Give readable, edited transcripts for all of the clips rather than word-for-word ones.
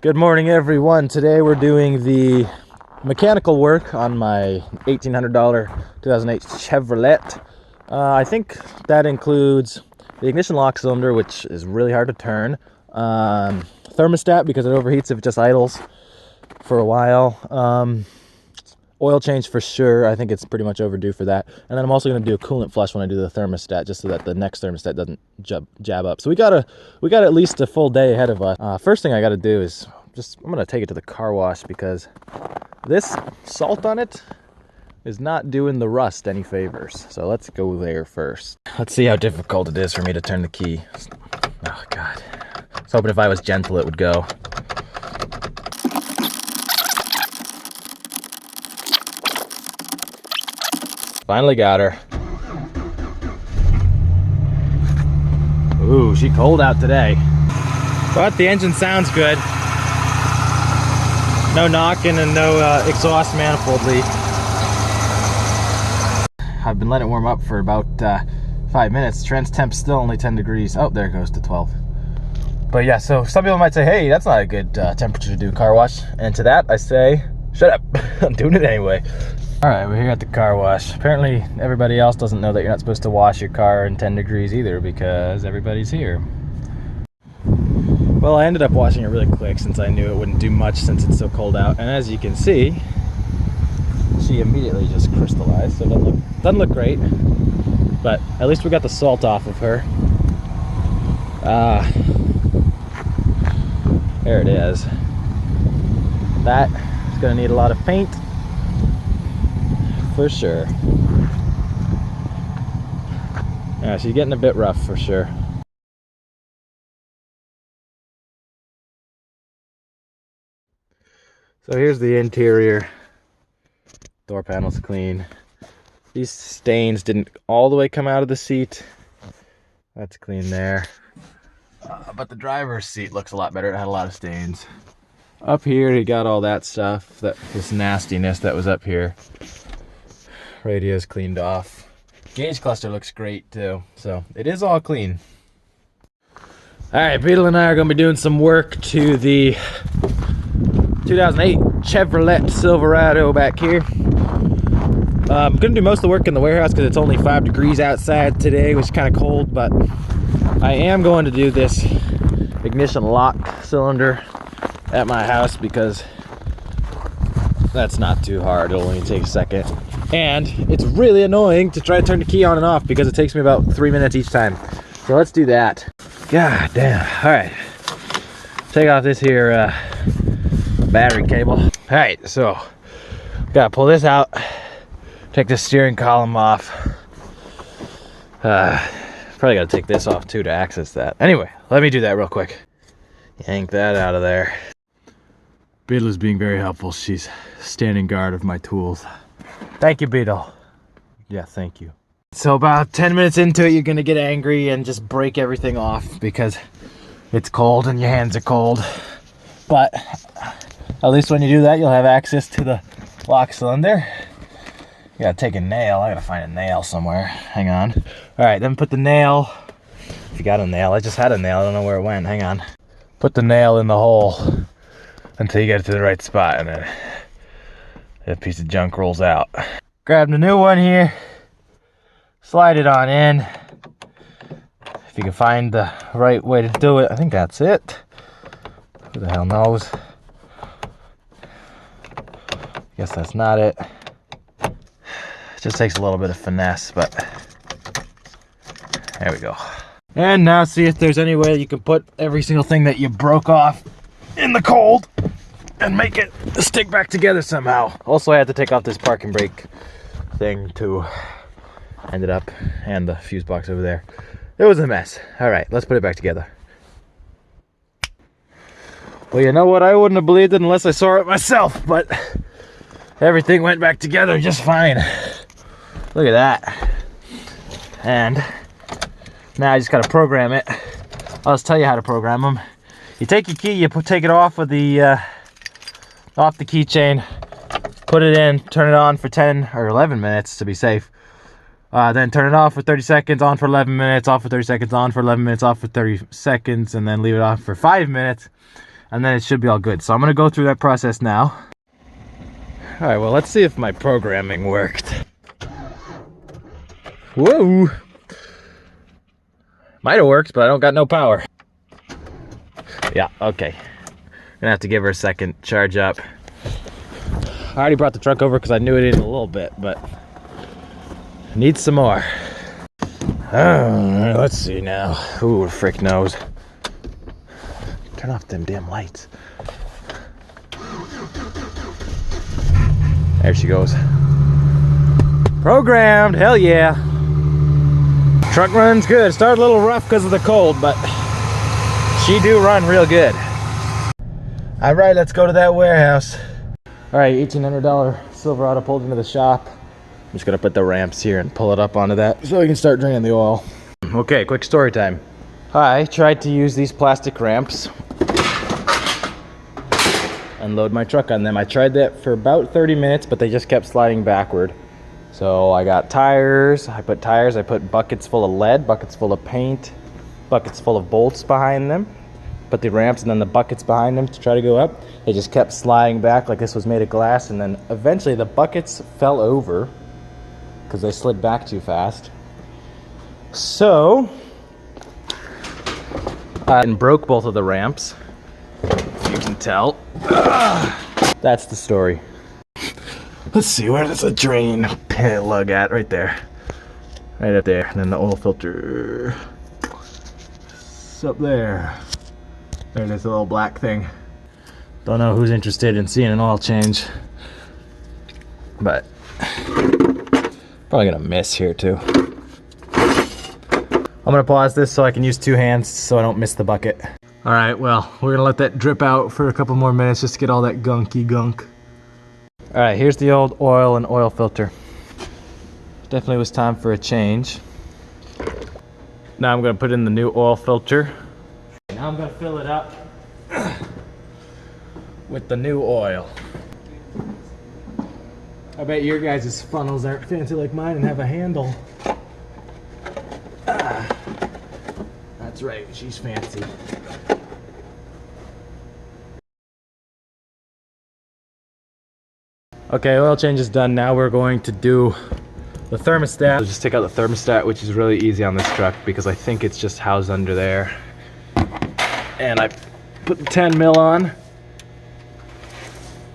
Good morning, everyone. Today we're doing the mechanical work on my $1,800 2008 Chevrolet. I think that includes the ignition lock cylinder, which is really hard to turn, thermostat because it overheats if it just idles for a while, oil change for sure. I think it's pretty much overdue for that. And then I'm also going to do a coolant flush when I do the thermostat, just so that the next thermostat doesn't jab up. So we got at least a full day ahead of us. First thing I got to do is I'm going to take it to the car wash because this salt on it is not doing the rust any favors. So let's go there first. Let's see how difficult it is for me to turn the key. Oh God. I was hoping if I was gentle it would go. Finally got her. Ooh, she cold out today. But the engine sounds good. No knocking and no exhaust manifold leak. I've been letting it warm up for about 5 minutes. Trans temp's still only 10 degrees. Oh, there it goes to 12. But yeah, so some people might say, hey, that's not a good temperature to do a car wash. And to that, I say, shut up. I'm doing it anyway. All right, we're here at the car wash. Apparently, everybody else doesn't know that you're not supposed to wash your car in 10 degrees either because everybody's here. Well, I ended up washing it really quick since I knew it wouldn't do much since it's so cold out. And as you can see, she immediately just crystallized, so it doesn't look great. But at least we got the salt off of her. There it is. That is gonna need a lot of paint. For sure. Yeah, she's getting a bit rough for sure. So here's the interior. Door panel's clean. These stains didn't all the way come out of the seat. That's clean there. But the driver's seat looks a lot better. It had a lot of stains. Up here, he got all that stuff, this nastiness that was up here. Radio's cleaned off. Gauge cluster looks great too, so it is all clean. All right, Beetle and I are gonna be doing some work to the 2008 Chevrolet Silverado back here. I'm gonna do most of the work in the warehouse because it's only 5 degrees outside today, which is kind of cold, but I am going to do this ignition lock cylinder at my house because that's not too hard. It'll only take a second. And it's really annoying to try to turn the key on and off because it takes me about 3 minutes each time. So let's do that. God damn. All right. Take off this here battery cable. All right, so gotta pull this out. Take the steering column off. Probably gotta take this off too to access that. Anyway, let me do that real quick. Yank that out of there. Beetle is being very helpful. She's standing guard of my tools. Thank you, Beetle. Yeah, thank you. So about 10 minutes into it, you're gonna get angry and just break everything off because it's cold and your hands are cold. But at least when you do that, you'll have access to the lock cylinder. You gotta take a nail. I gotta find a nail somewhere. Hang on. All right, then put the nail. If you got a nail, I just had a nail. I don't know where it went. Hang on. Put the nail in the hole until you get it to the right spot, and then that piece of junk rolls out. Grab the new one here. Slide it on in. If you can find the right way to do it, I think that's it. Who the hell knows? Guess that's not it. It just takes a little bit of finesse, but there we go. And now see if there's any way you can put every single thing that you broke off in the cold and make it stick back together somehow. Also, I had to take off this parking brake thing to end it up, and the fuse box over there. It was a mess. All right, let's put it back together. Well, you know what? I wouldn't have believed it unless I saw it myself, but everything went back together just fine. Look at that. And now I just gotta program it. I'll just tell you how to program them. You take your key, you take it off of the keychain, put it in, turn it on for 10 or 11 minutes to be safe. Then turn it off for 30 seconds, on for 11 minutes, off for 30 seconds, on for 11 minutes, off for 30 seconds, and then leave it off for 5 minutes. and then it should be all good. So I'm gonna go through that process now. All right, well, let's see if my programming worked. Whoa. Might have worked, but I don't got no power. Yeah, okay. Gonna have to give her a second, charge up. I already brought the truck over because I knew it needed a little bit, but needs some more. Let's see now. Ooh, frick knows. Turn off them damn lights. There she goes. Programmed, hell yeah. Truck runs good. Started a little rough because of the cold, but she do run real good. All right, let's go to that warehouse. All right, $1,800 Silverado pulled into the shop. I'm just gonna put the ramps here and pull it up onto that so we can start draining the oil. Okay, quick story time. I tried to use these plastic ramps and load my truck on them. I tried that for about 30 minutes, but they just kept sliding backward. So I got tires, I put buckets full of lead, buckets full of paint, buckets full of bolts behind them. Put the ramps and then the buckets behind them to try to go up. They just kept sliding back like this was made of glass, and then eventually the buckets fell over because they slid back too fast. So I broke both of the ramps. You can tell. That's the story. Let's see, where does the drain pin lug at? Right there. Right up there. And then the oil filter. It's up there. There's this little black thing. Don't know who's interested in seeing an oil change, but probably gonna miss here too. I'm gonna pause this so I can use two hands so I don't miss the bucket. All right, well, we're gonna let that drip out for a couple more minutes just to get all that gunky gunk. All right, here's the old oil and oil filter. Definitely was time for a change. Now I'm gonna put in the new oil filter. Now I'm gonna fill it up with the new oil. I bet your guys' funnels aren't fancy like mine and have a handle. That's right, she's fancy. Okay, oil change is done. Now we're going to do the thermostat. So just take out the thermostat, which is really easy on this truck because I think it's just housed under there. And I put the 10 mil on,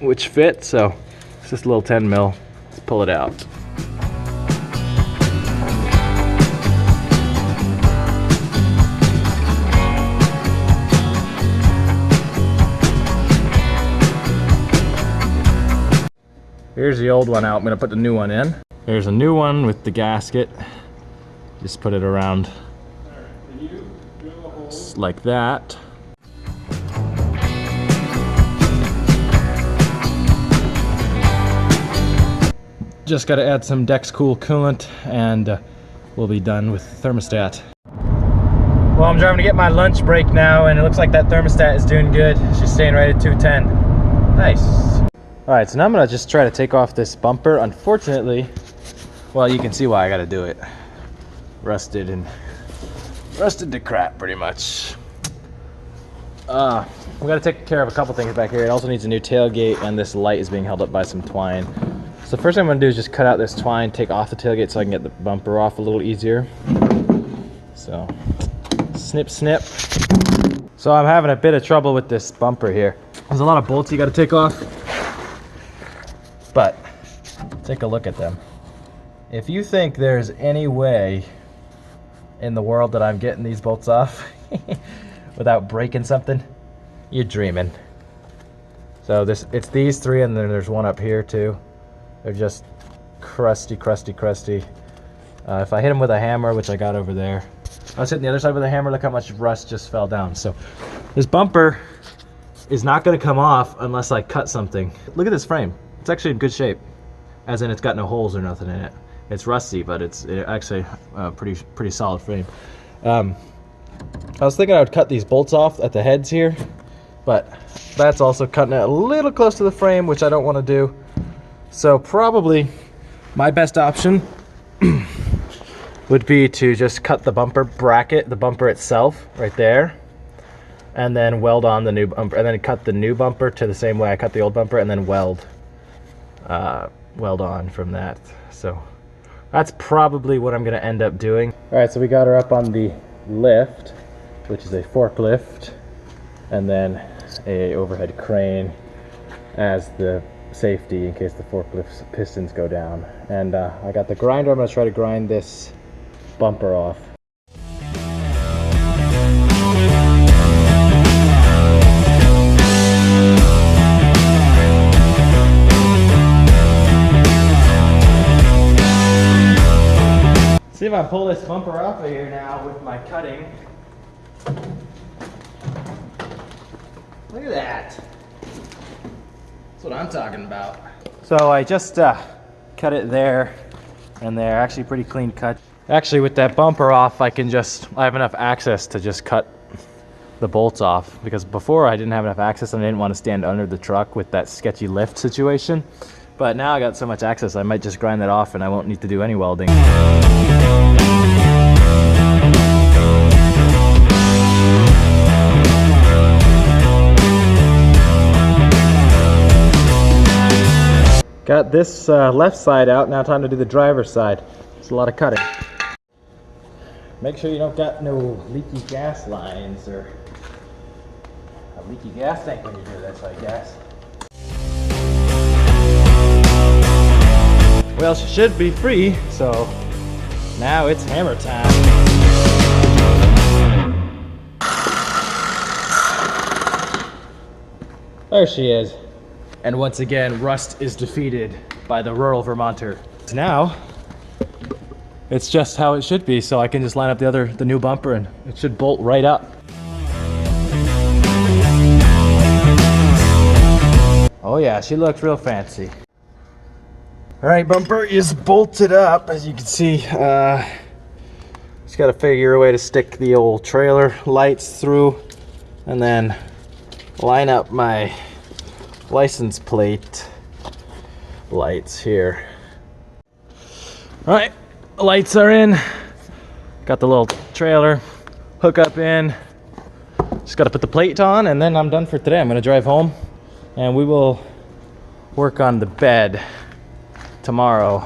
which fits, so it's just a little 10 mil. Let's pull it out. Here's the old one out. I'm gonna put the new one in. There's a new one with the gasket. Just put it around like that. Just got to add some Dex Cool coolant and we'll be done with the thermostat. Well, I'm driving to get my lunch break now and it looks like that thermostat is doing good. She's staying right at 210. Nice. All right, so now I'm gonna just try to take off this bumper. Unfortunately, well, you can see why I gotta do it. Rusted to crap pretty much. We gotta take care of a couple things back here. It also needs a new tailgate and this light is being held up by some twine. So the first thing I'm gonna do is just cut out this twine, take off the tailgate so I can get the bumper off a little easier. So, snip, snip. So I'm having a bit of trouble with this bumper here. There's a lot of bolts you gotta take off. But, take a look at them. If you think there's any way in the world that I'm getting these bolts off without breaking something, you're dreaming. So it's these three and then there's one up here too. They're just crusty, crusty, crusty. If I hit them with a hammer, which I got over there, I was hitting the other side with a hammer, look how much rust just fell down. So this bumper is not gonna come off unless I cut something. Look at this frame. It's actually in good shape, as in it's got no holes or nothing in it. It's rusty, but it's actually a pretty solid frame. I was thinking I would cut these bolts off at the heads here, but that's also cutting it a little close to the frame, which I don't want to do. So probably my best option would be to just cut the bumper bracket, the bumper itself, right there. and then weld on the new bumper, and then cut the new bumper to the same way I cut the old bumper, and then weld on from that. So that's probably what I'm gonna end up doing. All right, so we got her up on the lift, which is a forklift, and then a overhead crane as the safety in case the forklift's pistons go down. And I got the grinder. I'm gonna try to grind this bumper off. See if I pull this bumper off of here now with my cutting. Look at that. That's what I'm talking about. So I just cut it there and there. Actually pretty clean cut. Actually with that bumper off, I have enough access to just cut the bolts off, because before I didn't have enough access and I didn't want to stand under the truck with that sketchy lift situation. But now I got so much access, I might just grind that off and I won't need to do any welding. Got this left side out, now time to do the driver's side. It's a lot of cutting. Make sure you don't got no leaky gas lines or a leaky gas tank when you do this, I guess. Well, she should be free, so now it's hammer time. There she is. And once again, rust is defeated by the rural Vermonter. Now, it's just how it should be, so I can just line up the new bumper and it should bolt right up. Oh yeah, she looks real fancy. All right, bumper is bolted up, as you can see. Just got to figure a way to stick the old trailer lights through and then line up my license plate lights here. All right, the lights are in. Got the little trailer hook up in. Just got to put the plate on and then I'm done for today. I'm going to drive home and we will work on the bed tomorrow.